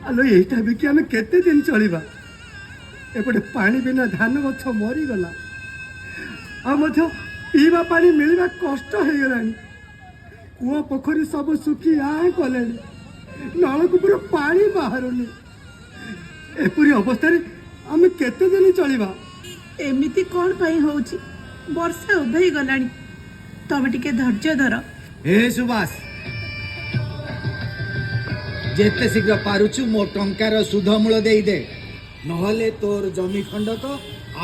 आलो यहीटा बिकी आम केते दिन चलिबा एपटे पानी बिना धान गछ मरीगला आ मध्य पीवा पानी मिलवा कष्ट हो गलानी कूआ पोखरी सब सुखी आ कले नलकूपर पानी बाहरुनी एपरी अवस्था आम केते दिन चलिबा एमिति कौन पाई होउची वर्षा उभई गलानी तबे टिके धैर्य धर हे सुभाष जेते शीघ्र पारुछु मो टंकार सुध मूल दे दे नहले तोर जमी खंडक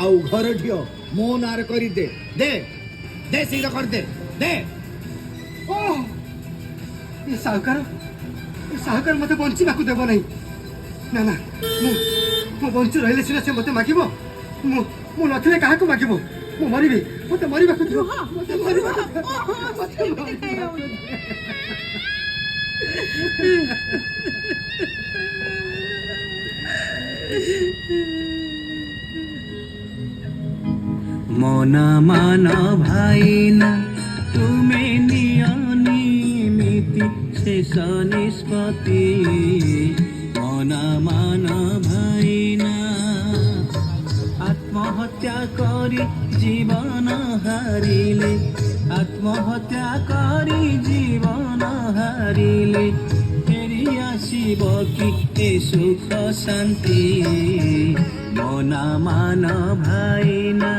आउ घर ढियो मो नार करी दे दे दे शीघ्र कर दे दे ओह ये साहुकार मते बंचिबाकू देबो नहीं ना ना मु बंचु रहिले सिना से मते मागिबो मु नथिले काहाकू मागिबो मु मरिबी मते मरिबाकू दियो मते मरिबाकू मते मना माना भाईना तुमे नियमिति शेष निष्पत्ति मना माना भाईना आत्महत्या करी जीवन हारिले आत्महत्या करी जीवन हारिले फेरि आसिब कि ए सुख शान्ति मना मान भाइना।